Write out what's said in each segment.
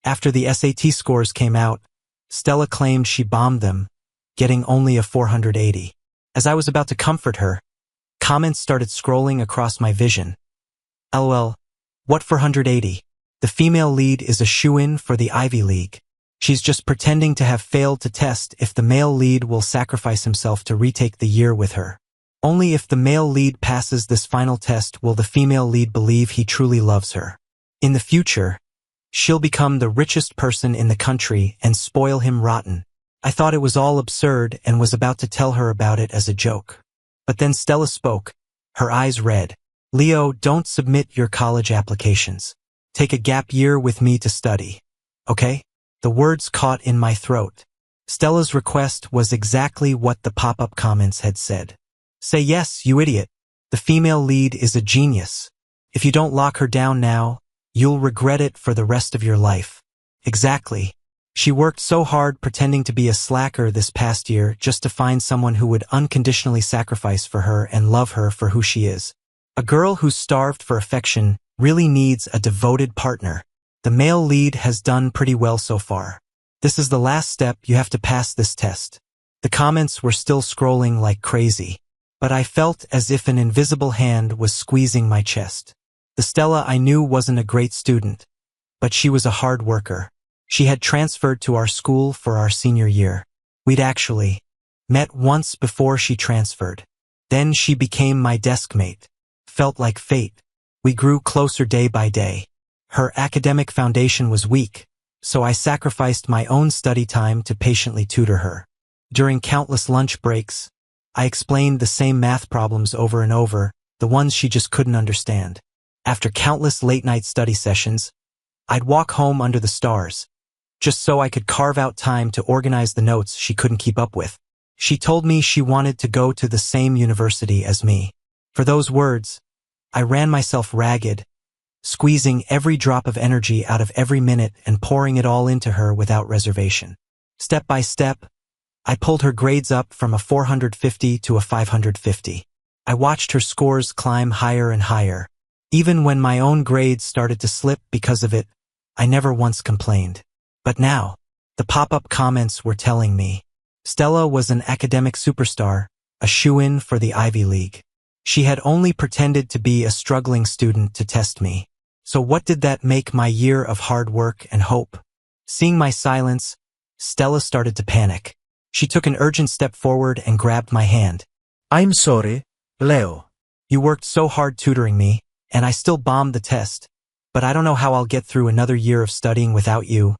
After the SAT scores came out, Stella claimed she bombed them, getting only a 480. As I was about to comfort her, comments started scrolling across my vision. LOL, what 480? The female lead is a shoo-in for the Ivy League. She's just pretending to have failed to test if the male lead will sacrifice himself to retake the year with her. Only if the male lead passes this final test will the female lead believe he truly loves her. In the future, she'll become the richest person in the country and spoil him rotten. I thought it was all absurd and was about to tell her about it as a joke. But then Stella spoke, her eyes red. Leo, don't submit your college applications. Take a gap year with me to study. Okay? The words caught in my throat. Stella's request was exactly what the pop-up comments had said. Say yes, you idiot. The female lead is a genius. If you don't lock her down now, you'll regret it for the rest of your life. Exactly. She worked so hard pretending to be a slacker this past year just to find someone who would unconditionally sacrifice for her and love her for who she is. A girl who's starved for affection really needs a devoted partner. The male lead has done pretty well so far. This is the last step, you have to pass this test. The comments were still scrolling like crazy, but I felt as if an invisible hand was squeezing my chest. The Stella I knew wasn't a great student, but she was a hard worker. She had transferred to our school for our senior year. We'd actually met once before she transferred. Then she became my desk mate. Felt like fate. We grew closer day by day. Her academic foundation was weak, so I sacrificed my own study time to patiently tutor her. During countless lunch breaks, I explained the same math problems over and over, the ones she just couldn't understand. After countless late-night study sessions, I'd walk home under the stars, just so I could carve out time to organize the notes she couldn't keep up with. She told me she wanted to go to the same university as me. For those words, I ran myself ragged, squeezing every drop of energy out of every minute and pouring it all into her without reservation. Step by step, I pulled her grades up from a 450 to a 550. I watched her scores climb higher and higher. Even when my own grades started to slip because of it, I never once complained. But now, the pop-up comments were telling me Stella was an academic superstar, a shoo-in for the Ivy League. She had only pretended to be a struggling student to test me. So what did that make my year of hard work and hope? Seeing my silence, Stella started to panic. She took an urgent step forward and grabbed my hand. I'm sorry, Leo. You worked so hard tutoring me, and I still bombed the test, but I don't know how I'll get through another year of studying without you.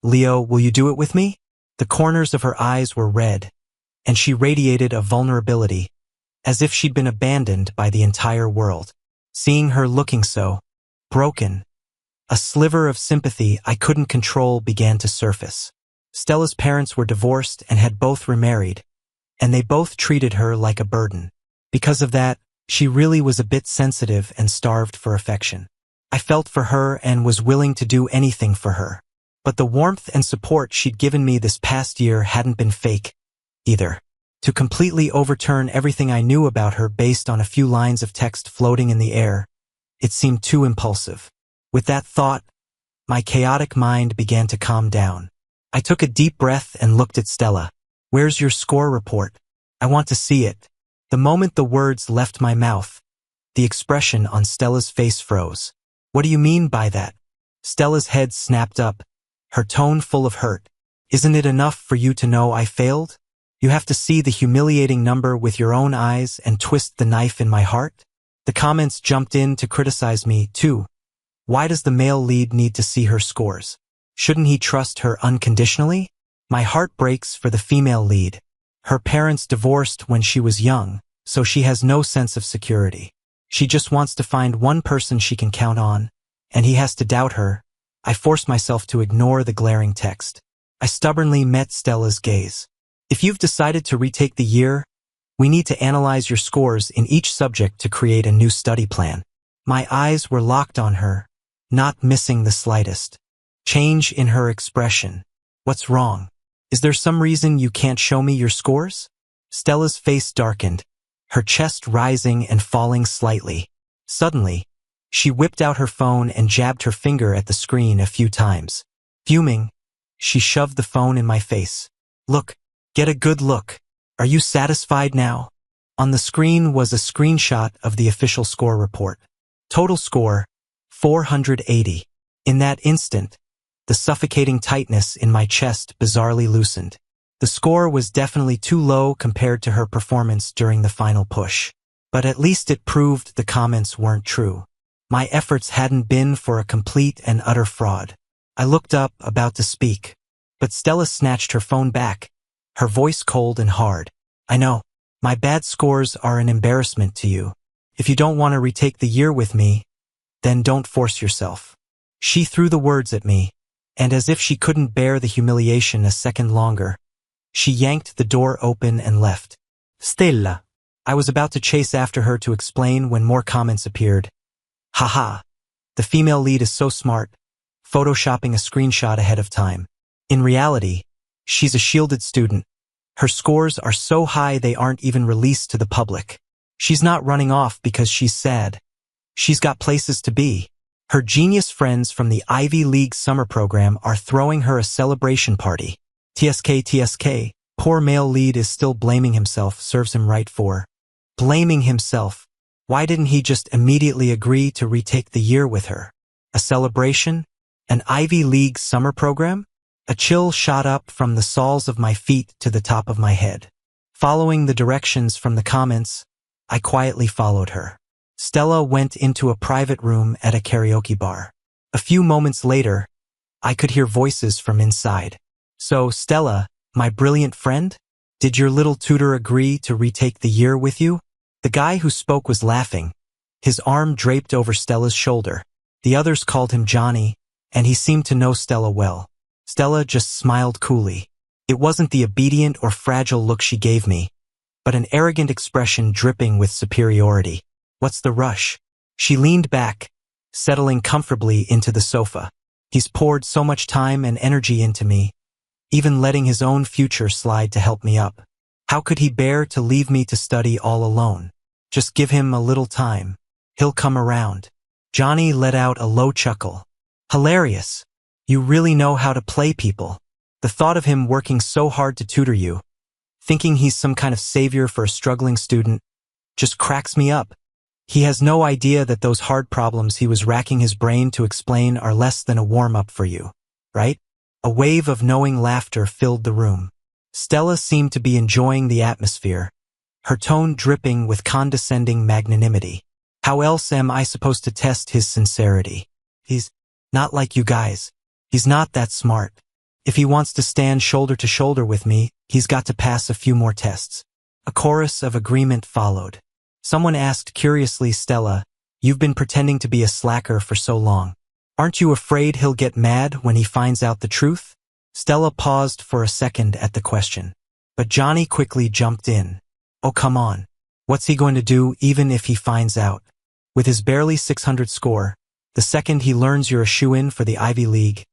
Leo, will you do it with me? The corners of her eyes were red, and she radiated a vulnerability, as if she'd been abandoned by the entire world. Seeing her looking so broken, a sliver of sympathy I couldn't control began to surface. Stella's parents were divorced and had both remarried, and they both treated her like a burden. Because of that, she really was a bit sensitive and starved for affection. I felt for her and was willing to do anything for her. But the warmth and support she'd given me this past year hadn't been fake, either. To completely overturn everything I knew about her based on a few lines of text floating in the air, it seemed too impulsive. With that thought, my chaotic mind began to calm down. I took a deep breath and looked at Stella. Where's your score report? I want to see it. The moment the words left my mouth, the expression on Stella's face froze. What do you mean by that? Stella's head snapped up, her tone full of hurt. Isn't it enough for you to know I failed? You have to see the humiliating number with your own eyes and twist the knife in my heart? The comments jumped in to criticize me, too. Why does the male lead need to see her scores? Shouldn't he trust her unconditionally? My heart breaks for the female lead. Her parents divorced when she was young, so she has no sense of security. She just wants to find one person she can count on, and he has to doubt her. I forced myself to ignore the glaring text. I stubbornly met Stella's gaze. If you've decided to retake the year, we need to analyze your scores in each subject to create a new study plan. My eyes were locked on her, not missing the slightest change in her expression. What's wrong? Is there some reason you can't show me your scores? Stella's face darkened, her chest rising and falling slightly. Suddenly, she whipped out her phone and jabbed her finger at the screen a few times. Fuming, she shoved the phone in my face. Look, get a good look. Are you satisfied now? On the screen was a screenshot of the official score report. Total score, 480. In that instant, the suffocating tightness in my chest bizarrely loosened. The score was definitely too low compared to her performance during the final push. But at least it proved the comments weren't true. My efforts hadn't been for a complete and utter fraud. I looked up, about to speak. But Stella snatched her phone back, her voice cold and hard. I know, my bad scores are an embarrassment to you. If you don't want to retake the year with me, then don't force yourself. She threw the words at me, and as if she couldn't bear the humiliation a second longer, she yanked the door open and left. Stella. I was about to chase after her to explain when more comments appeared. Haha. The female lead is so smart, photoshopping a screenshot ahead of time. In reality, she's a shielded student. Her scores are so high they aren't even released to the public. She's not running off because she's sad. She's got places to be. Her genius friends from the Ivy League summer program are throwing her a celebration party. TSK. Poor male lead is still blaming himself, serves him right for blaming himself. Why didn't he just immediately agree to retake the year with her? A celebration? An Ivy League summer program? A chill shot up from the soles of my feet to the top of my head. Following the directions from the comments, I quietly followed her. Stella went into a private room at a karaoke bar. A few moments later, I could hear voices from inside. So, Stella, my brilliant friend, did your little tutor agree to retake the year with you? The guy who spoke was laughing, his arm draped over Stella's shoulder. The others called him Johnny, and he seemed to know Stella well. Stella just smiled coolly. It wasn't the obedient or fragile look she gave me, but an arrogant expression dripping with superiority. What's the rush? She leaned back, settling comfortably into the sofa. He's poured so much time and energy into me, even letting his own future slide to help me up. How could he bear to leave me to study all alone? Just give him a little time. He'll come around. Johnny let out a low chuckle. Hilarious. You really know how to play people. The thought of him working so hard to tutor you, thinking he's some kind of savior for a struggling student, just cracks me up. He has no idea that those hard problems he was racking his brain to explain are less than a warm-up for you, right? A wave of knowing laughter filled the room. Stella seemed to be enjoying the atmosphere, her tone dripping with condescending magnanimity. How else am I supposed to test his sincerity? He's not like you guys. He's not that smart. If he wants to stand shoulder to shoulder with me, he's got to pass a few more tests. A chorus of agreement followed. Someone asked curiously, Stella, you've been pretending to be a slacker for so long. Aren't you afraid he'll get mad when he finds out the truth? Stella paused for a second at the question. But Johnny quickly jumped in. Oh, come on. What's he going to do even if he finds out? With his barely 600 score, the second he learns you're a shoo-in for the Ivy League,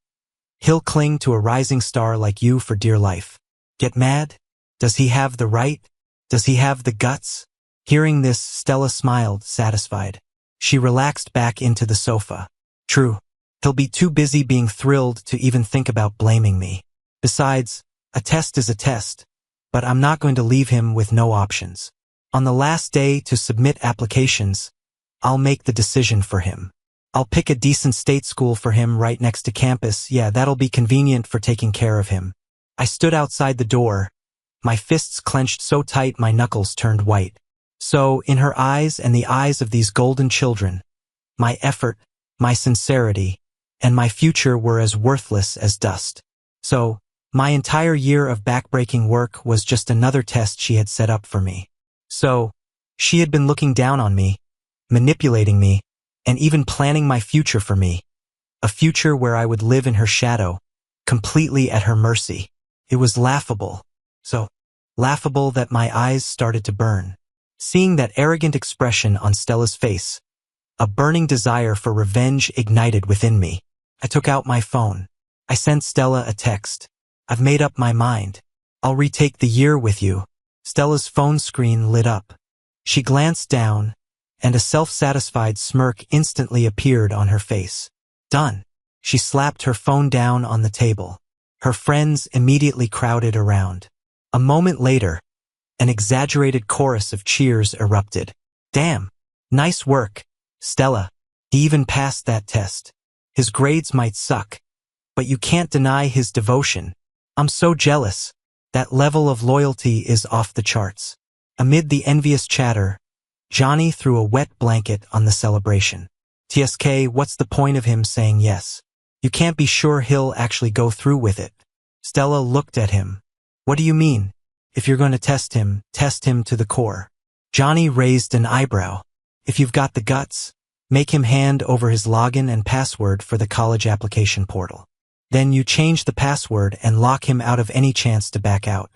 he'll cling to a rising star like you for dear life. Get mad? Does he have the right? Does he have the guts? Hearing this, Stella smiled, satisfied. She relaxed back into the sofa. True. He'll be too busy being thrilled to even think about blaming me. Besides, a test is a test, but I'm not going to leave him with no options. On the last day to submit applications, I'll make the decision for him. I'll pick a decent state school for him right next to campus. Yeah, that'll be convenient for taking care of him. I stood outside the door, my fists clenched so tight my knuckles turned white. So, in her eyes and the eyes of these golden children, my effort, my sincerity, and my future were as worthless as dust. So, my entire year of backbreaking work was just another test she had set up for me. So, she had been looking down on me, manipulating me, and even planning my future for me. A future where I would live in her shadow, completely at her mercy. It was laughable. So laughable that my eyes started to burn. Seeing that arrogant expression on Stella's face, a burning desire for revenge ignited within me. I took out my phone. I sent Stella a text. I've made up my mind. I'll retake the year with you. Stella's phone screen lit up. She glanced down, and a self-satisfied smirk instantly appeared on her face. Done. She slapped her phone down on the table. Her friends immediately crowded around. A moment later, an exaggerated chorus of cheers erupted. Damn! Nice work, Stella. He even passed that test. His grades might suck, but you can't deny his devotion. I'm so jealous. That level of loyalty is off the charts. Amid the envious chatter, Johnny threw a wet blanket on the celebration. TSK, what's the point of him saying yes? You can't be sure he'll actually go through with it. Stella looked at him. What do you mean? If you're going to test him to the core. Johnny raised an eyebrow. If you've got the guts, make him hand over his login and password for the college application portal. Then you change the password and lock him out of any chance to back out.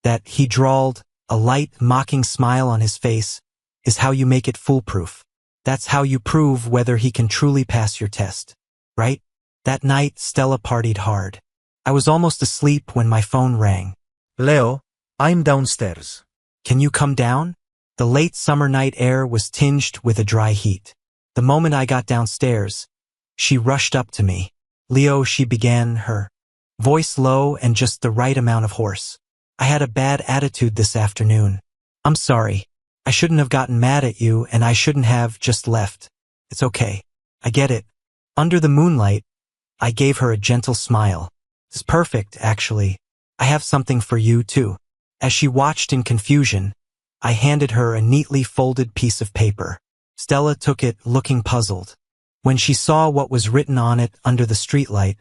That, he drawled, a light, mocking smile on his face, is how you make it foolproof. That's how you prove whether he can truly pass your test. Right? That night, Stella partied hard. I was almost asleep when my phone rang. Leo, I'm downstairs. Can you come down? The late summer night air was tinged with a dry heat. The moment I got downstairs, she rushed up to me. Leo, she began, her voice low and just the right amount of hoarse. I had a bad attitude this afternoon. I'm sorry. I shouldn't have gotten mad at you and I shouldn't have just left. It's okay. I get it. Under the moonlight, I gave her a gentle smile. It's perfect, actually. I have something for you, too. As she watched in confusion, I handed her a neatly folded piece of paper. Stella took it, looking puzzled. When she saw what was written on it under the streetlight,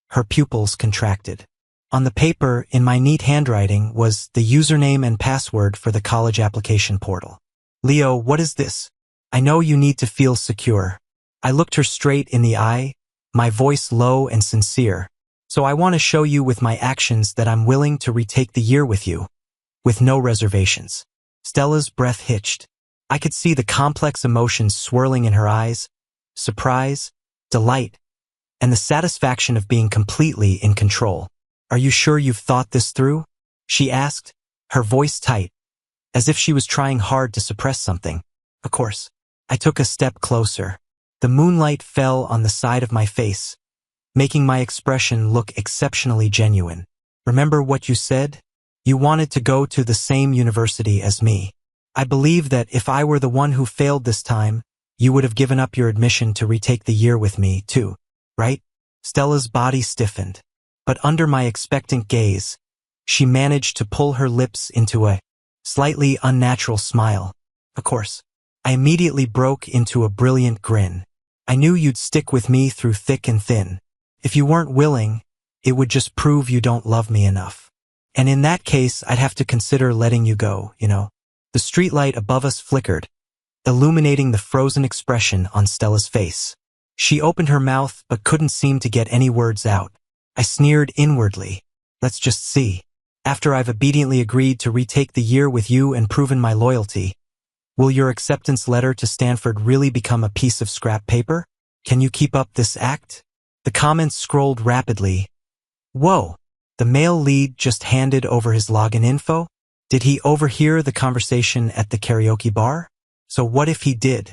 her pupils contracted. On the paper, in my neat handwriting, was the username and password for the college application portal. Leo, what is this? I know you need to feel secure. I looked her straight in the eye, my voice low and sincere. So I want to show you with my actions that I'm willing to retake the year with you, with no reservations. Stella's breath hitched. I could see the complex emotions swirling in her eyes. Surprise, delight, and the satisfaction of being completely in control. Are you sure you've thought this through? She asked, her voice tight, as if she was trying hard to suppress something. Of course. I took a step closer. The moonlight fell on the side of my face, making my expression look exceptionally genuine. Remember what you said? You wanted to go to the same university as me. I believe that if I were the one who failed this time, you would have given up your admission to retake the year with me, too, right? Stella's body stiffened, but under my expectant gaze, she managed to pull her lips into a slightly unnatural smile. Of course. I immediately broke into a brilliant grin. I knew you'd stick with me through thick and thin. If you weren't willing, it would just prove you don't love me enough. And in that case, I'd have to consider letting you go, you know. The streetlight above us flickered, illuminating the frozen expression on Stella's face. She opened her mouth but couldn't seem to get any words out. I sneered inwardly. Let's just see. After I've obediently agreed to retake the year with you and proven my loyalty, will your acceptance letter to Stanford really become a piece of scrap paper? Can you keep up this act? The comments scrolled rapidly. Whoa, the male lead just handed over his login info? Did he overhear the conversation at the karaoke bar? So what if he did?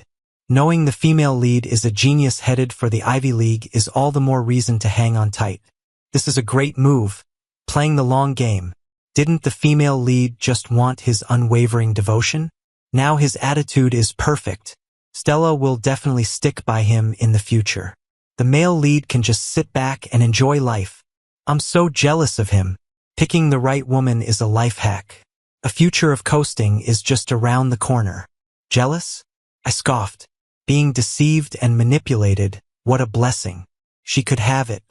Knowing the female lead is a genius headed for the Ivy League is all the more reason to hang on tight. This is a great move, playing the long game. Didn't the female lead just want his unwavering devotion? Now his attitude is perfect. Stella will definitely stick by him in the future. The male lead can just sit back and enjoy life. I'm so jealous of him. Picking the right woman is a life hack. A future of coasting is just around the corner. Jealous? I scoffed. Being deceived and manipulated, what a blessing. She could have it.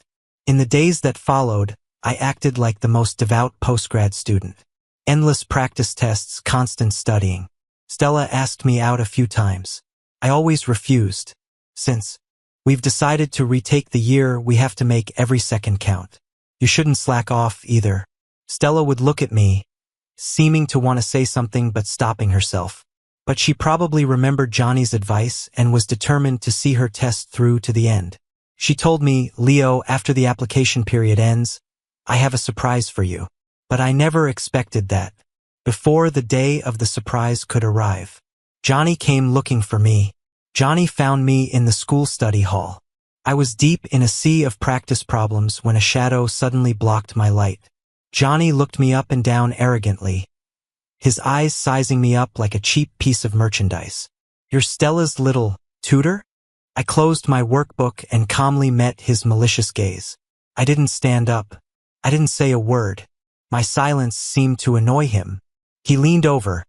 In the days that followed, I acted like the most devout postgrad student. Endless practice tests, constant studying. Stella asked me out a few times. I always refused. Since we've decided to retake the year, we have to make every second count. You shouldn't slack off either. Stella would look at me, seeming to want to say something but stopping herself. But she probably remembered Johnny's advice and was determined to see her test through to the end. She told me, Leo, after the application period ends, I have a surprise for you. But I never expected that. Before the day of the surprise could arrive, Johnny came looking for me. Johnny found me in the school study hall. I was deep in a sea of practice problems when a shadow suddenly blocked my light. Johnny looked me up and down arrogantly, his eyes sizing me up like a cheap piece of merchandise. "You're Stella's little tutor?" I closed my workbook and calmly met his malicious gaze. I didn't stand up. I didn't say a word. My silence seemed to annoy him. He leaned over,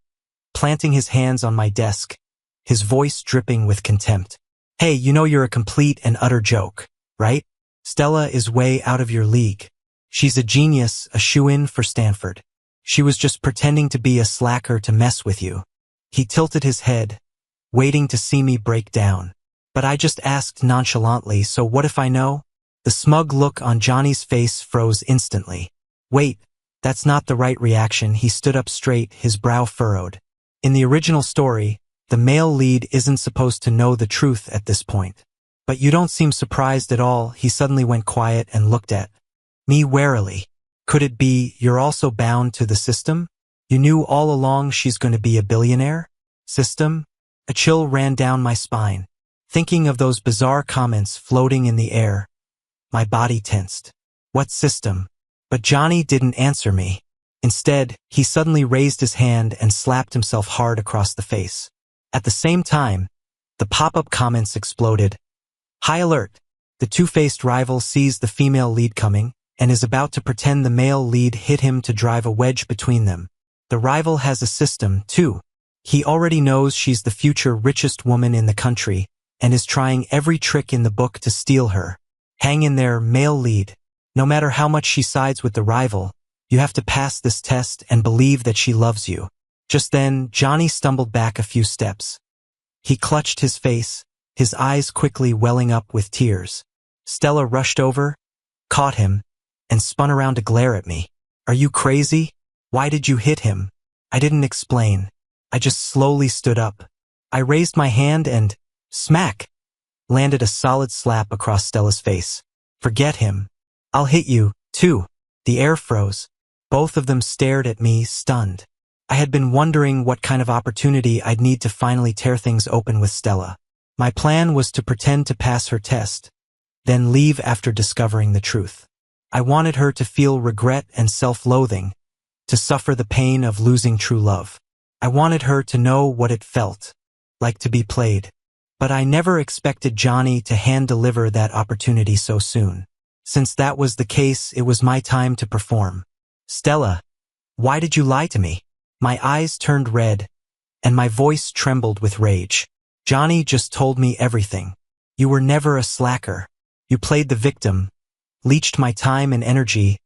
planting his hands on my desk, his voice dripping with contempt. "Hey, you know you're a complete and utter joke, right? Stella is way out of your league. She's a genius, a shoo-in for Stanford. She was just pretending to be a slacker to mess with you." He tilted his head, waiting to see me break down. But I just asked nonchalantly, "So what if I know?" The smug look on Johnny's face froze instantly. "Wait, that's not the right reaction." He stood up straight, his brow furrowed. In the original story, the male lead isn't supposed to know the truth at this point. "But you don't seem surprised at all." He suddenly went quiet and looked at me warily. "Could it be you're also bound to the system? You knew all along she's going to be a billionaire?" System? A chill ran down my spine. Thinking of those bizarre comments floating in the air, my body tensed. What system? But Johnny didn't answer me. Instead, he suddenly raised his hand and slapped himself hard across the face. At the same time, the pop-up comments exploded. "High alert! The two-faced rival sees the female lead coming and is about to pretend the male lead hit him to drive a wedge between them. The rival has a system, too. He already knows she's the future richest woman in the country and is trying every trick in the book to steal her. Hang in there, male lead. No matter how much she sides with the rival, you have to pass this test and believe that she loves you." Just then, Johnny stumbled back a few steps. He clutched his face, his eyes quickly welling up with tears. Stella rushed over, caught him, and spun around to glare at me. "Are you crazy? Why did you hit him?" I didn't explain. I just slowly stood up. I raised my hand and, smack, landed a solid slap across Stella's face. "Forget him. I'll hit you, too." The air froze. Both of them stared at me, stunned. I had been wondering what kind of opportunity I'd need to finally tear things open with Stella. My plan was to pretend to pass her test, then leave after discovering the truth. I wanted her to feel regret and self-loathing, to suffer the pain of losing true love. I wanted her to know what it felt like to be played. But I never expected Johnny to hand-deliver that opportunity so soon. Since that was the case, it was my time to perform. "Stella, why did you lie to me?" My eyes turned red, and my voice trembled with rage. "Johnny just told me everything. You were never a slacker. You played the victim, leached my time and energy,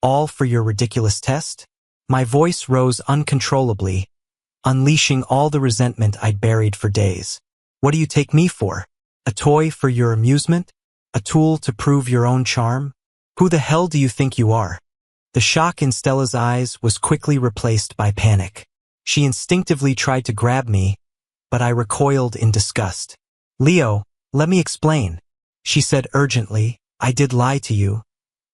all for your ridiculous test?" My voice rose uncontrollably, unleashing all the resentment I'd buried for days. "What do you take me for? A toy for your amusement? A tool to prove your own charm? Who the hell do you think you are?" The shock in Stella's eyes was quickly replaced by panic. She instinctively tried to grab me, but I recoiled in disgust. "Leo, let me explain," she said urgently. "I did lie to you,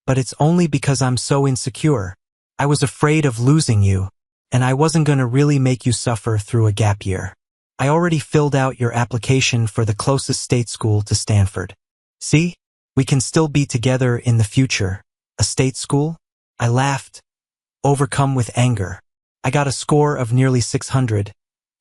but it's only because I'm so insecure. I was afraid of losing you, and I wasn't going to really make you suffer through a gap year. I already filled out your application for the closest state school to Stanford. See, we can still be together in the future. A state school?" I laughed, overcome with anger. "I got a score of nearly 600,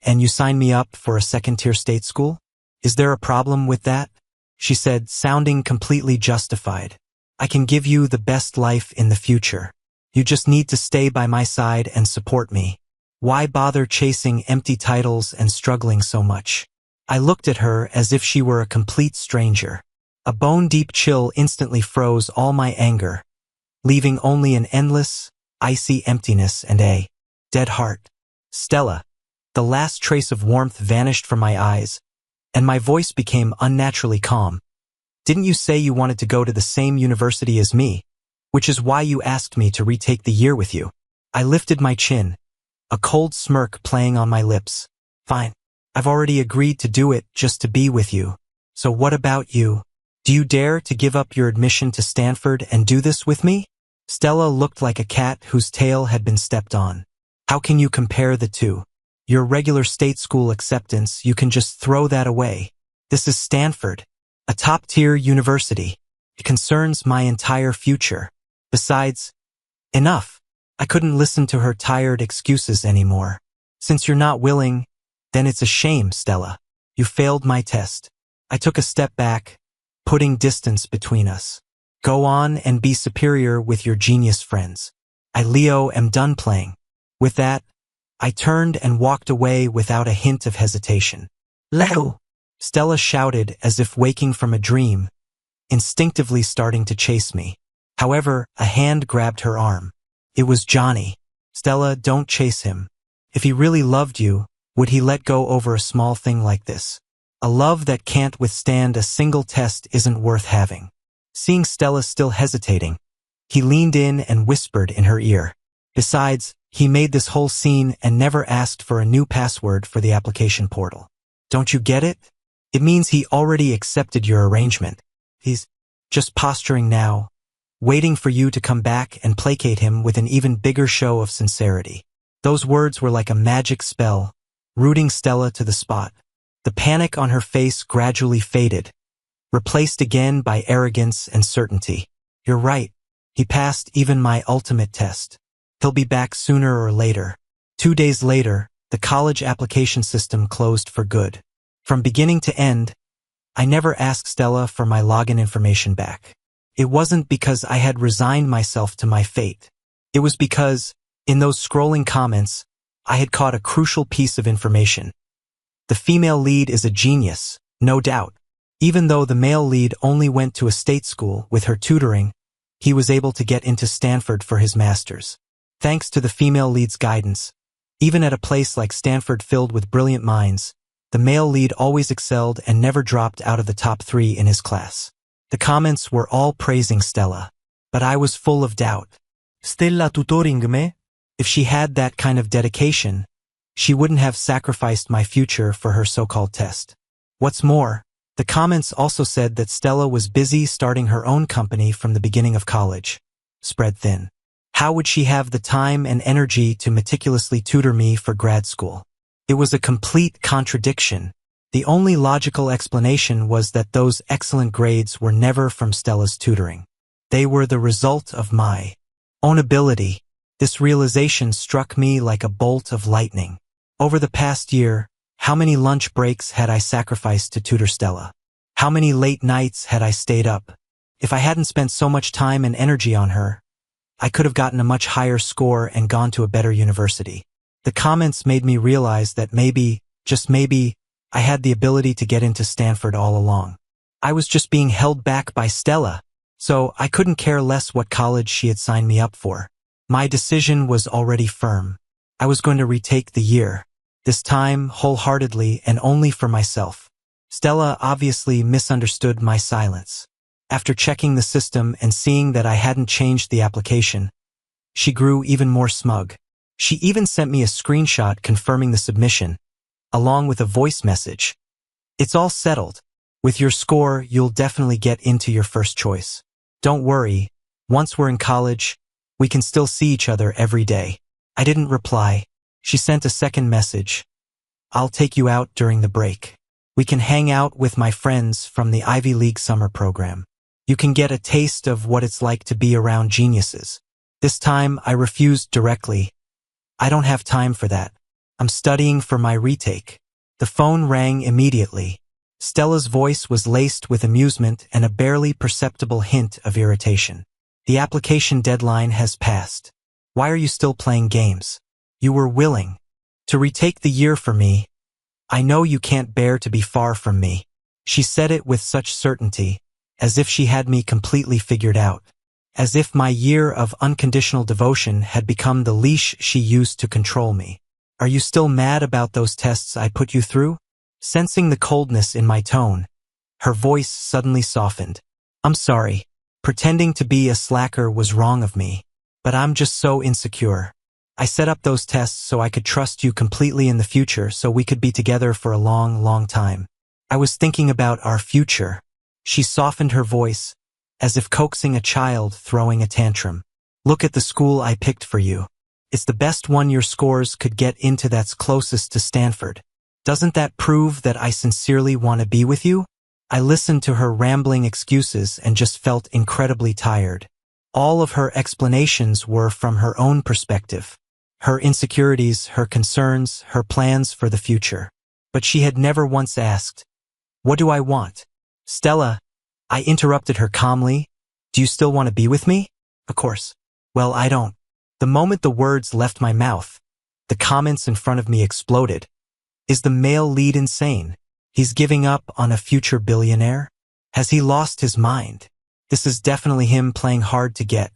and you signed me up for a second-tier state school? Is there a problem with that?" she said, sounding completely justified. "I can give you the best life in the future. You just need to stay by my side and support me. Why bother chasing empty titles and struggling so much?" I looked at her as if she were a complete stranger. A bone-deep chill instantly froze all my anger, leaving only an endless, icy emptiness and a dead heart. "Stella." The last trace of warmth vanished from my eyes, and my voice became unnaturally calm. "Didn't you say you wanted to go to the same university as me? Which is why you asked me to retake the year with you." I lifted my chin, a cold smirk playing on my lips. "Fine. I've already agreed to do it just to be with you. So what about you? Do you dare to give up your admission to Stanford and do this with me?" Stella looked like a cat whose tail had been stepped on. "How can you compare the two? Your regular state school acceptance, you can just throw that away. This is Stanford, A top-tier university. It concerns my entire future. Besides, enough. I couldn't listen to her tired excuses anymore. Since you're not willing, then it's a shame, Stella. You failed my test. I took a step back, putting distance between us. Go on and be superior with your genius friends. Leo, am done playing. With that, I turned and walked away without a hint of hesitation. Leo! Stella shouted as if waking from a dream, instinctively starting to chase me. However, a hand grabbed her arm. It was Johnny. Stella, don't chase him. If he really loved you, would he let go over a small thing like this? A love that can't withstand a single test isn't worth having. Seeing Stella still hesitating, he leaned in and whispered in her ear. Besides, he made this whole scene and never asked for a new password for the application portal. Don't you get it? It means he already accepted your arrangement. He's just posturing now, waiting for you to come back and placate him with an even bigger show of sincerity. Those words were like a magic spell, rooting Stella to the spot. The panic on her face gradually faded, replaced again by arrogance and certainty. You're right. He passed even my ultimate test. He'll be back sooner or later. 2 days later, the college application system closed for good. From beginning to end, I never asked Stella for my login information back. It wasn't because I had resigned myself to my fate. It was because, in those scrolling comments, I had caught a crucial piece of information. The female lead is a genius, no doubt. Even though the male lead only went to a state school with her tutoring, he was able to get into Stanford for his master's. Thanks to the female lead's guidance, even at a place like Stanford filled with brilliant minds, the male lead always excelled and never dropped out of the top 3 in his class. The comments were all praising Stella, but I was full of doubt. Stella tutoring me? If she had that kind of dedication, she wouldn't have sacrificed my future for her so-called test. What's more, the comments also said that Stella was busy starting her own company from the beginning of college. Spread thin. How would she have the time and energy to meticulously tutor me for grad school? It was a complete contradiction. The only logical explanation was that those excellent grades were never from Stella's tutoring. They were the result of my own ability. This realization struck me like a bolt of lightning. Over the past year, how many lunch breaks had I sacrificed to tutor Stella? How many late nights had I stayed up? If I hadn't spent so much time and energy on her, I could have gotten a much higher score and gone to a better university. The comments made me realize that maybe, just maybe, I had the ability to get into Stanford all along. I was just being held back by Stella, so I couldn't care less what college she had signed me up for. My decision was already firm. I was going to retake the year, this time wholeheartedly and only for myself. Stella obviously misunderstood my silence. After checking the system and seeing that I hadn't changed the application, she grew even more smug. She even sent me a screenshot confirming the submission, along with a voice message. It's all settled. With your score, you'll definitely get into your first choice. Don't worry, once we're in college, we can still see each other every day. I didn't reply. She sent a second message. I'll take you out during the break. We can hang out with my friends from the Ivy League summer program. You can get a taste of what it's like to be around geniuses. This time, I refused directly. I don't have time for that. I'm studying for my retake. The phone rang immediately. Stella's voice was laced with amusement and a barely perceptible hint of irritation. The application deadline has passed. Why are you still playing games? You were willing to retake the year for me. I know you can't bear to be far from me. She said it with such certainty, as if she had me completely figured out. As if my year of unconditional devotion had become the leash she used to control me. Are you still mad about those tests I put you through? Sensing the coldness in my tone, her voice suddenly softened. I'm sorry. Pretending to be a slacker was wrong of me. But I'm just so insecure. I set up those tests so I could trust you completely in the future so we could be together for a long, long time. I was thinking about our future. She softened her voice, as if coaxing a child throwing a tantrum. Look at the school I picked for you. It's the best one your scores could get into that's closest to Stanford. Doesn't that prove that I sincerely want to be with you? I listened to her rambling excuses and just felt incredibly tired. All of her explanations were from her own perspective. Her insecurities, her concerns, her plans for the future. But she had never once asked, "What do I want?" "Stella," I interrupted her calmly, "do you still want to be with me?" "Of course." "Well, I don't." The moment the words left my mouth, the comments in front of me exploded. Is the male lead insane? He's giving up on a future billionaire? Has he lost his mind? This is definitely him playing hard to get.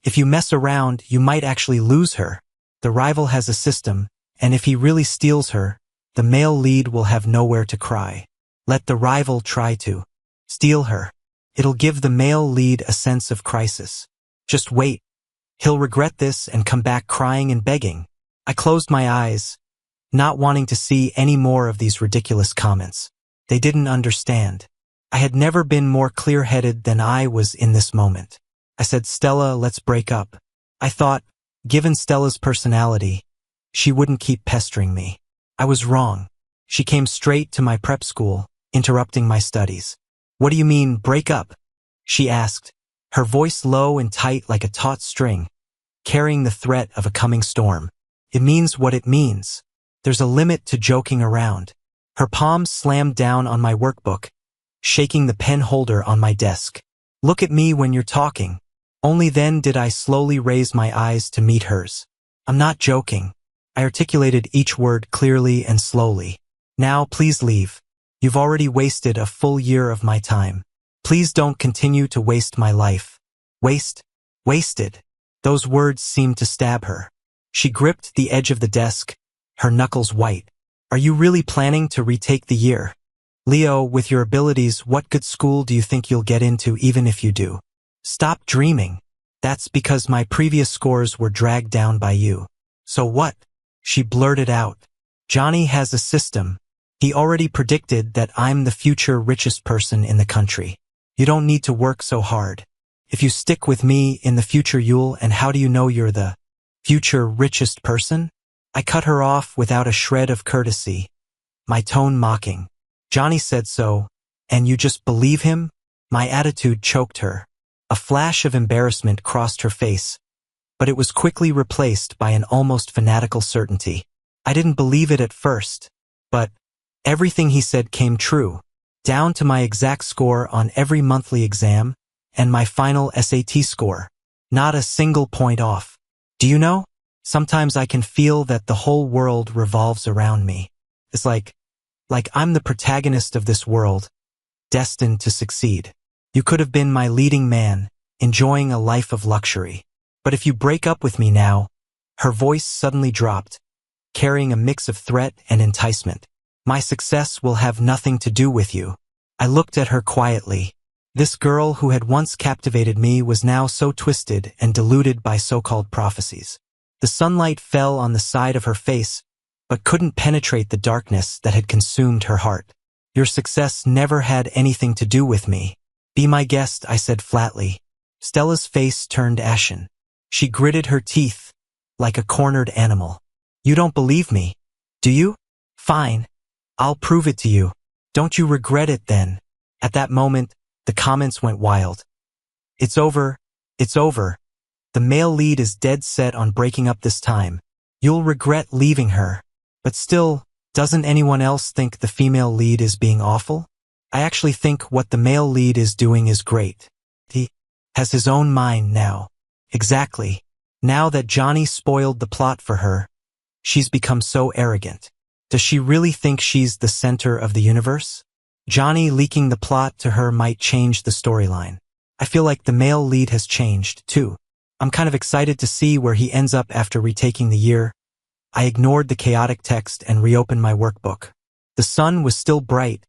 If you mess around, you might actually lose her. The rival has a system, and if he really steals her, the male lead will have nowhere to cry. Let the rival try to steal her. It'll give the male lead a sense of crisis. Just wait. He'll regret this and come back crying and begging. I closed my eyes, not wanting to see any more of these ridiculous comments. They didn't understand. I had never been more clear-headed than I was in this moment. I said, "Stella, let's break up." I thought, given Stella's personality, she wouldn't keep pestering me. I was wrong. She came straight to my prep school, interrupting my studies. "What do you mean, break up?" she asked, her voice low and tight like a taut string, carrying the threat of a coming storm. "It means what it means. There's a limit to joking around." Her palms slammed down on my workbook, shaking the pen holder on my desk. "Look at me when you're talking." Only then did I slowly raise my eyes to meet hers. "I'm not joking." I articulated each word clearly and slowly. "Now, please leave. You've already wasted a full year of my time. Please don't continue to waste my life." Wasted. Those words seemed to stab her. She gripped the edge of the desk, her knuckles white. "Are you really planning to retake the year? Leo, with your abilities, what good school do you think you'll get into even if you do?" "Stop dreaming. That's because my previous scores were dragged down by you." "So what?" she blurted out. "Johnny has a system. He already predicted that I'm the future richest person in the country. You don't need to work so hard. If you stick with me in the future and how do you know you're the future richest person?" I cut her off without a shred of courtesy, my tone mocking. "Johnny said so, and you just believe him?" My attitude choked her. A flash of embarrassment crossed her face, but it was quickly replaced by an almost fanatical certainty. I didn't believe it at first, but everything he said came true, down to my exact score on every monthly exam and my final SAT score. Not a single point off. Do you know? Sometimes I can feel that the whole world revolves around me. It's like I'm the protagonist of this world, destined to succeed. You could have been my leading man, enjoying a life of luxury. But if you break up with me now," her voice suddenly dropped, carrying a mix of threat and enticement, "my success will have nothing to do with you." I looked at her quietly. This girl who had once captivated me was now so twisted and deluded by so-called prophecies. The sunlight fell on the side of her face, but couldn't penetrate the darkness that had consumed her heart. "Your success never had anything to do with me. Be my guest," I said flatly. Stella's face turned ashen. She gritted her teeth like a cornered animal. "You don't believe me, do you? Fine. I'll prove it to you. Don't you regret it then?" At that moment, the comments went wild. "It's over. It's over. The male lead is dead set on breaking up this time. You'll regret leaving her. But still, doesn't anyone else think the female lead is being awful? I actually think what the male lead is doing is great. He has his own mind now." "Exactly. Now that Johnny spoiled the plot for her, she's become so arrogant. Does she really think she's the center of the universe? Johnny leaking the plot to her might change the storyline. I feel like the male lead has changed, too. I'm kind of excited to see where he ends up after retaking the year." I ignored the chaotic text and reopened my workbook. The sun was still bright,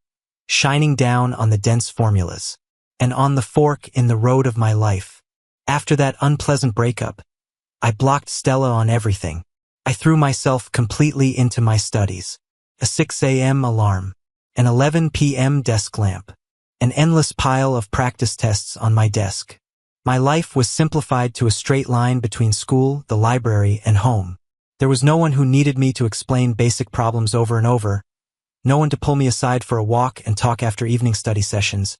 shining down on the dense formulas, and on the fork in the road of my life. After that unpleasant breakup, I blocked Stella on everything. I threw myself completely into my studies. A 6 a.m. alarm, an 11 p.m. desk lamp, an endless pile of practice tests on my desk. My life was simplified to a straight line between school, the library, and home. There was no one who needed me to explain basic problems over and over. No one to pull me aside for a walk and talk after evening study sessions.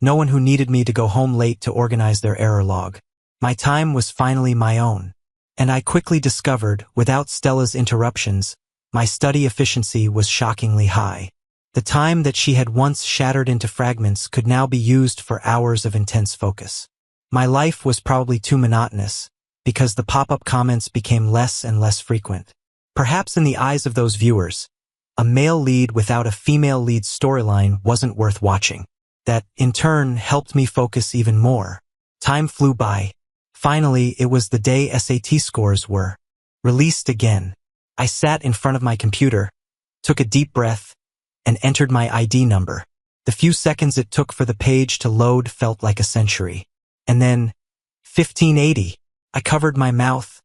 No one who needed me to go home late to organize their error log. My time was finally my own. And I quickly discovered, without Stella's interruptions, my study efficiency was shockingly high. The time that she had once shattered into fragments could now be used for hours of intense focus. My life was probably too monotonous, because the pop-up comments became less and less frequent. Perhaps in the eyes of those viewers, a male lead without a female lead storyline wasn't worth watching. That, in turn, helped me focus even more. Time flew by. Finally, it was the day SAT scores were released again. I sat in front of my computer, took a deep breath, and entered my ID number. The few seconds it took for the page to load felt like a century. And then, 1580. I covered my mouth,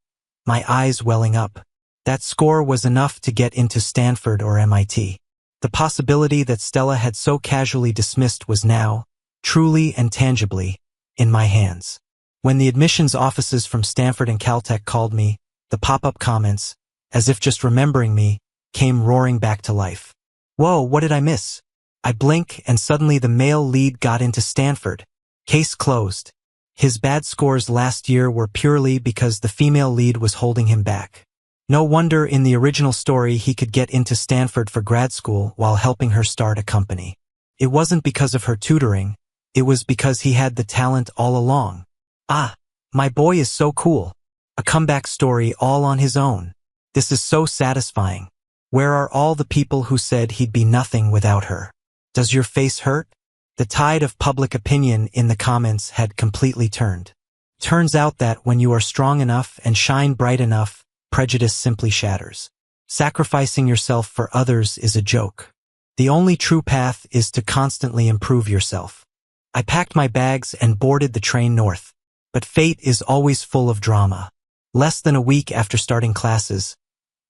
my eyes welling up. That score was enough to get into Stanford or MIT. The possibility that Stella had so casually dismissed was now, truly and tangibly, in my hands. When the admissions offices from Stanford and Caltech called me, the pop-up comments, as if just remembering me, came roaring back to life. Whoa, what did I miss? I blink and suddenly the male lead got into Stanford. Case closed. His bad scores last year were purely because the female lead was holding him back. No wonder in the original story he could get into Stanford for grad school while helping her start a company. It wasn't because of her tutoring, it was because he had the talent all along. Ah, my boy is so cool. A comeback story all on his own. This is so satisfying. Where are all the people who said he'd be nothing without her? Does your face hurt? The tide of public opinion in the comments had completely turned. Turns out that when you are strong enough and shine bright enough, prejudice simply shatters. Sacrificing yourself for others is a joke. The only true path is to constantly improve yourself. I packed my bags and boarded the train north. But fate is always full of drama. Less than a week after starting classes,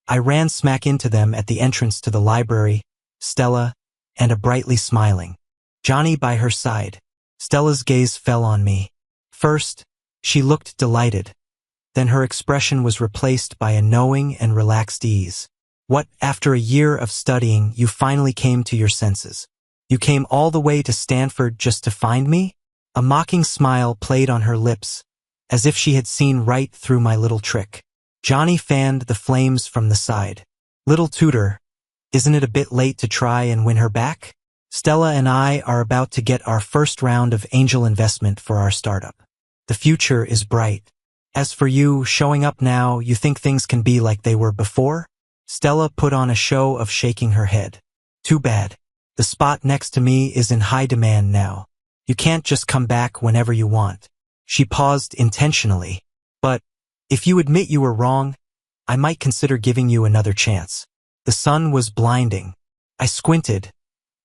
I ran smack into them at the entrance to the library, Stella, and a brightly smiling Johnny by her side. Stella's gaze fell on me. First, she looked delighted. Then her expression was replaced by a knowing and relaxed ease. What, after a year of studying, you finally came to your senses? You came all the way to Stanford just to find me? A mocking smile played on her lips, as if she had seen right through my little trick. Johnny fanned the flames from the side. Little tutor, isn't it a bit late to try and win her back? Stella and I are about to get our first round of angel investment for our startup. The future is bright. As for you, showing up now, you think things can be like they were before? Stella put on a show of shaking her head. Too bad. The spot next to me is in high demand now. You can't just come back whenever you want. She paused intentionally. But, if you admit you were wrong, I might consider giving you another chance. The sun was blinding. I squinted,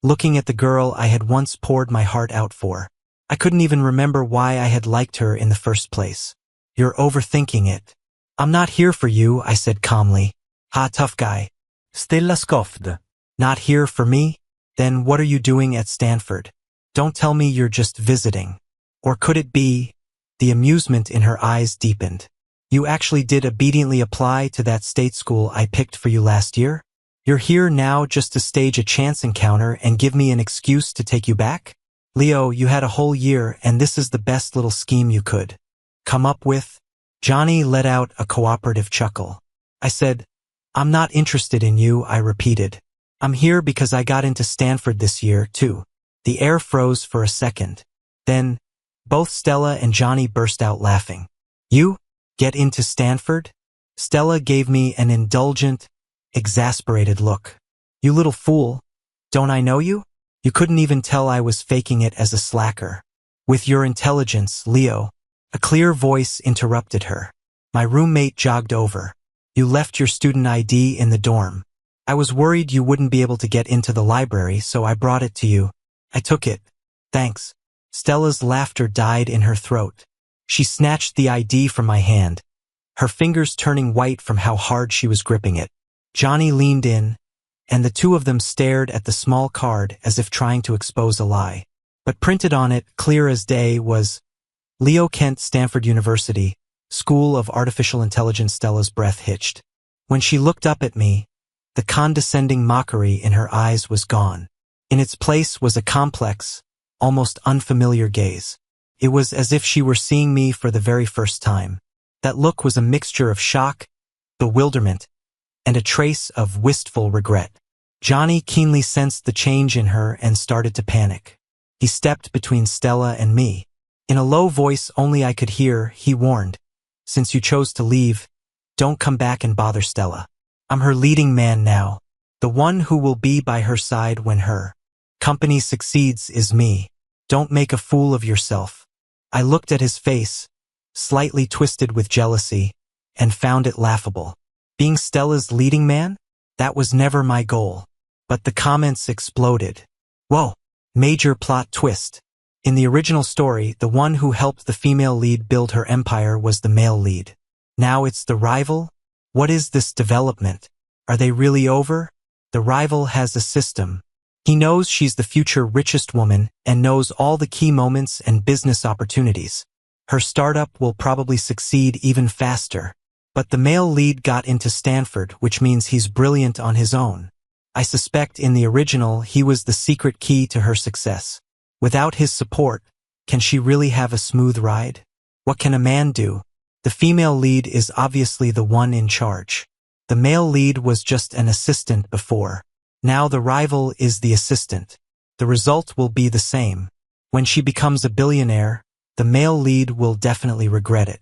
looking at the girl I had once poured my heart out for. I couldn't even remember why I had liked her in the first place. You're overthinking it. I'm not here for you, I said calmly. Ha, tough guy. Stella scoffed. Not here for me? Then what are you doing at Stanford? Don't tell me you're just visiting. Or could it be? The amusement in her eyes deepened. You actually did obediently apply to that state school I picked for you last year? You're here now just to stage a chance encounter and give me an excuse to take you back? Leo, you had a whole year and this is the best little scheme you could come up with? Johnny let out a cooperative chuckle. I said, I'm not interested in you, I repeated. I'm here because I got into Stanford this year, too. The air froze for a second. Then, both Stella and Johnny burst out laughing. You? Get into Stanford? Stella gave me an indulgent, exasperated look. You little fool. Don't I know you? You couldn't even tell I was faking it as a slacker. With your intelligence, Leo. A clear voice interrupted her. My roommate jogged over. You left your student ID in the dorm. I was worried you wouldn't be able to get into the library, so I brought it to you. I took it. Thanks. Stella's laughter died in her throat. She snatched the ID from my hand, her fingers turning white from how hard she was gripping it. Johnny leaned in, and the two of them stared at the small card as if trying to expose a lie. But printed on it, clear as day, was Leo Kent, Stanford University, School of Artificial Intelligence. Stella's breath hitched. When she looked up at me, The condescending mockery in her eyes was gone. In its place was a complex, almost unfamiliar gaze. It was as if she were seeing me for the very first time. That look was a mixture of shock, bewilderment, and a trace of wistful regret. Johnny keenly sensed the change in her and started to panic. He stepped between Stella and me. In a low voice only I could hear, he warned, "Since you chose to leave, don't come back and bother Stella. I'm her leading man now. The one who will be by her side when her company succeeds is me. Don't make a fool of yourself." I looked at his face, slightly twisted with jealousy, and found it laughable. Being Stella's leading man? That was never my goal. But the comments exploded. Whoa! Major plot twist. In the original story, the one who helped the female lead build her empire was the male lead. Now it's the rival? What is this development? Are they really over? The rival has a system. He knows she's the future richest woman and knows all the key moments and business opportunities. Her startup will probably succeed even faster. But the male lead got into Stanford, which means he's brilliant on his own. I suspect in the original he was the secret key to her success. Without his support, can she really have a smooth ride? What can a man do? The female lead is obviously the one in charge. The male lead was just an assistant before. Now the rival is the assistant. The result will be the same. When she becomes a billionaire, the male lead will definitely regret it.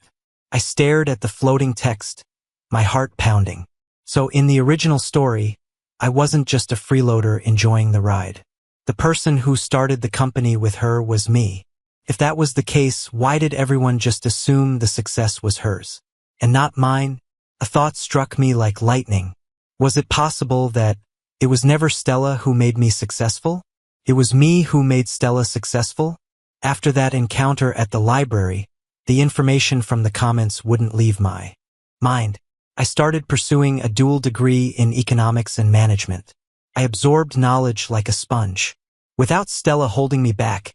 I stared at the floating text, my heart pounding. So in the original story, I wasn't just a freeloader enjoying the ride. The person who started the company with her was me. If that was the case, why did everyone just assume the success was hers and not mine? A thought struck me like lightning. Was it possible that it was never Stella who made me successful? It was me who made Stella successful? After that encounter at the library, the information from the comments wouldn't leave my mind. I started pursuing a dual degree in economics and management. I absorbed knowledge like a sponge. Without Stella holding me back,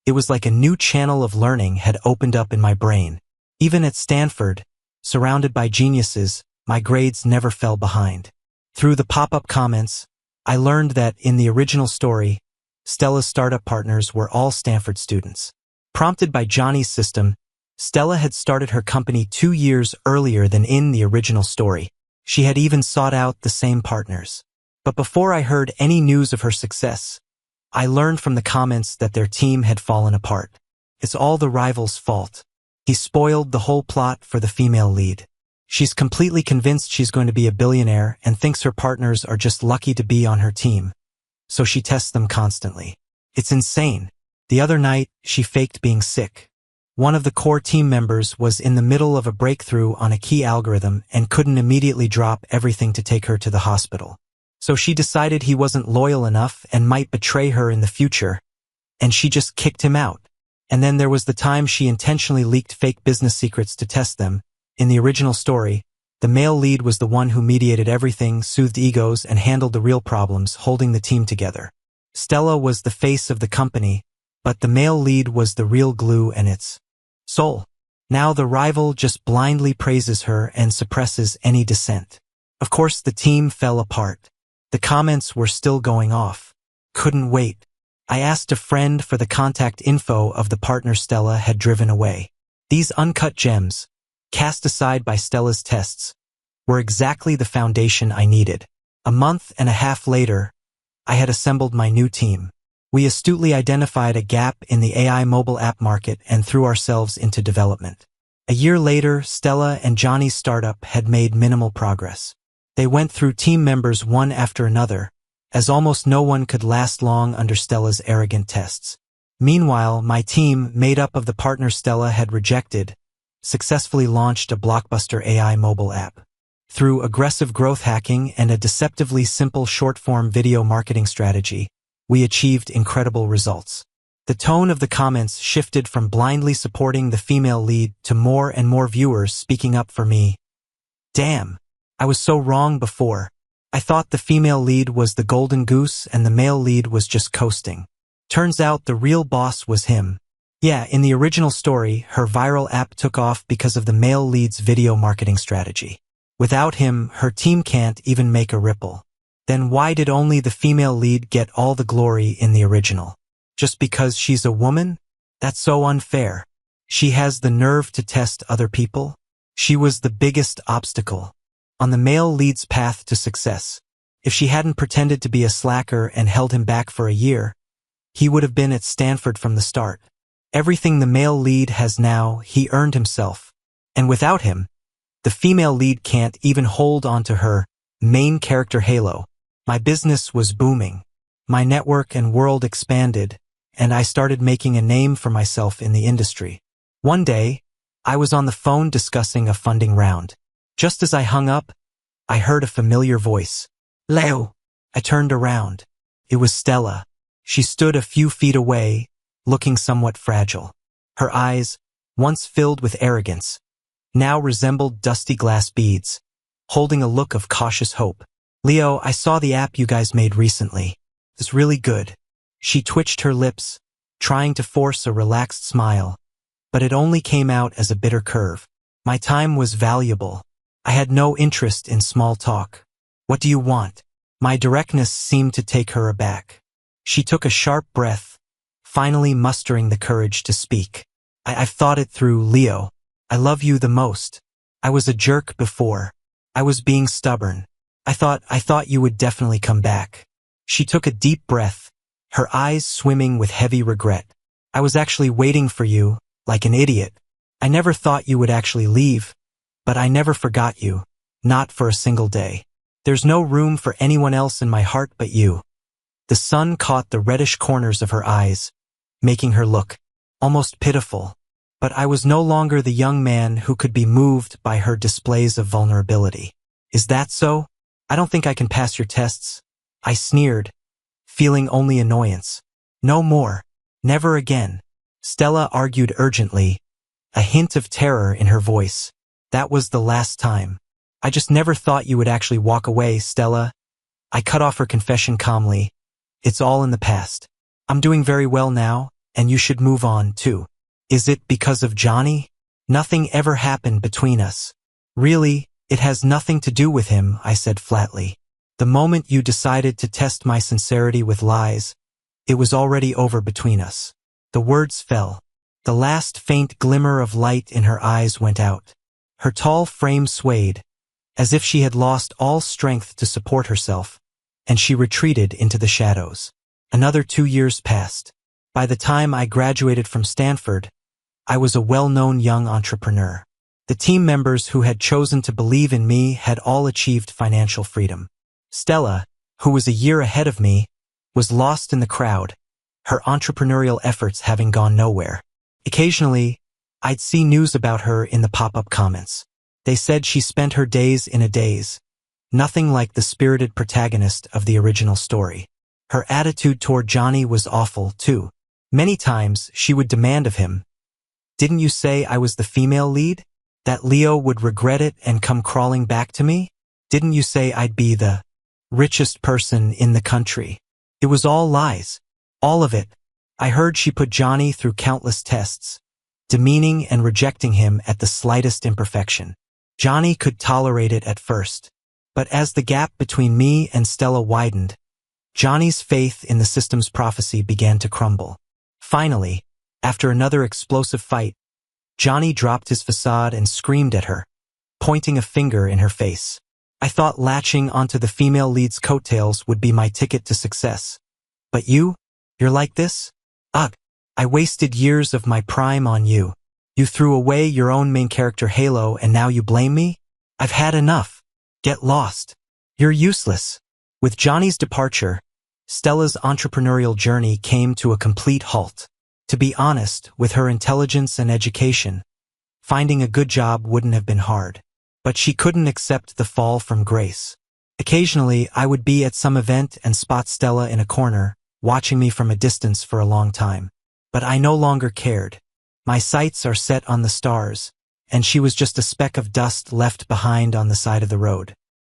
it was like a new channel of learning had opened up in my brain. Even at Stanford, surrounded by geniuses, my grades never fell behind. Through the pop-up comments, I learned that in the original story, Stella's startup partners were all Stanford students. Prompted by Johnny's system, Stella had started her company 2 years earlier than in the original story. She had even sought out the same partners. But before I heard any news of her success, I learned from the comments that their team had fallen apart. It's all the rival's fault. He spoiled the whole plot for the female lead. She's completely convinced she's going to be a billionaire and thinks her partners are just lucky to be on her team. So she tests them constantly. It's insane. The other night, she faked being sick. One of the core team members was in the middle of a breakthrough on a key algorithm and couldn't immediately drop everything to take her to the hospital. So she decided he wasn't loyal enough and might betray her in the future, and she just kicked him out. And then there was the time she intentionally leaked fake business secrets to test them. In the original story, the male lead was the one who mediated everything, soothed egos, and handled the real problems, holding the team together. Stella was the face of the company, but the male lead was the real glue and its soul. Now the rival just blindly praises her and suppresses any dissent. Of course, the team fell apart. The comments were still going off. Couldn't wait. I asked a friend for the contact info of the partner Stella had driven away. These uncut gems, cast aside by Stella's tests, were exactly the foundation I needed. A month and a half later, I had assembled my new team. We astutely identified a gap in the AI mobile app market and threw ourselves into development. A year later, Stella and Johnny's startup had made minimal progress. They went through team members one after another, as almost no one could last long under Stella's arrogant tests. Meanwhile, my team, made up of the partners Stella had rejected, successfully launched a blockbuster AI mobile app. Through aggressive growth hacking and a deceptively simple short-form video marketing strategy, we achieved incredible results. The tone of the comments shifted from blindly supporting the female lead to more and more viewers speaking up for me. Damn, I was so wrong before. I thought the female lead was the golden goose and the male lead was just coasting. Turns out the real boss was him. Yeah, in the original story, her viral app took off because of the male lead's video marketing strategy. Without him, her team can't even make a ripple. Then why did only the female lead get all the glory in the original? Just because she's a woman? That's so unfair. She has the nerve to test other people? She was the biggest obstacle on the male lead's path to success. If she hadn't pretended to be a slacker and held him back for a year, he would have been at Stanford from the start. Everything the male lead has now, he earned himself. And without him, the female lead can't even hold onto her main character halo. My business was booming. My network and world expanded, and I started making a name for myself in the industry. One day, I was on the phone discussing a funding round. Just as I hung up, I heard a familiar voice. Leo. I turned around. It was Stella. She stood a few feet away, looking somewhat fragile. Her eyes, once filled with arrogance, now resembled dusty glass beads, holding a look of cautious hope. Leo, I saw the app you guys made recently. It's really good. She twitched her lips, trying to force a relaxed smile, but it only came out as a bitter curve. My time was valuable. I had no interest in small talk. What do you want? My directness seemed to take her aback. She took a sharp breath, finally mustering the courage to speak. I've thought it through, Leo. I love you the most. I was a jerk before. I was being stubborn. I thought you would definitely come back. She took a deep breath, her eyes swimming with heavy regret. I was actually waiting for you, like an idiot. I never thought you would actually leave, but I never forgot you, not for a single day. There's no room for anyone else in my heart but you. The sun caught the reddish corners of her eyes, making her look almost pitiful. But I was no longer the young man who could be moved by her displays of vulnerability. Is that so? I don't think I can pass your tests. I sneered, feeling only annoyance. No more. Never again. Stella argued urgently, a hint of terror in her voice. That was the last time. I just never thought you would actually walk away, Stella. I cut off her confession calmly. It's all in the past. I'm doing very well now, and you should move on, too. Is it because of Johnny? Nothing ever happened between us. Really, it has nothing to do with him, I said flatly. The moment you decided to test my sincerity with lies, it was already over between us. The words fell. The last faint glimmer of light in her eyes went out. Her tall frame swayed, as if she had lost all strength to support herself, and she retreated into the shadows. Another 2 years passed. By the time I graduated from Stanford, I was a well-known young entrepreneur. The team members who had chosen to believe in me had all achieved financial freedom. Stella, who was a year ahead of me, was lost in the crowd, her entrepreneurial efforts having gone nowhere. Occasionally, I'd see news about her in the pop-up comments. They said she spent her days in a daze, nothing like the spirited protagonist of the original story. Her attitude toward Johnny was awful, too. Many times, she would demand of him, "Didn't you say I was the female lead? That Leo would regret it and come crawling back to me? Didn't you say I'd be the richest person in the country?" It was all lies. All of it. I heard she put Johnny through countless tests, demeaning and rejecting him at the slightest imperfection. Johnny could tolerate it at first, but as the gap between me and Stella widened, Johnny's faith in the system's prophecy began to crumble. Finally, after another explosive fight, Johnny dropped his facade and screamed at her, pointing a finger in her face. I thought latching onto the female lead's coattails would be my ticket to success. But you're like this? Ugh, I wasted years of my prime on you. You threw away your own main character halo and now you blame me? I've had enough. Get lost. You're useless. With Johnny's departure, Stella's entrepreneurial journey came to a complete halt. To be honest, with her intelligence and education, finding a good job wouldn't have been hard. But she couldn't accept the fall from grace. Occasionally, I would be at some event and spot Stella in a corner, watching me from a distance for a long time. But I no longer cared. My sights are set on the stars, and she was just a speck of dust left behind on the side of the road.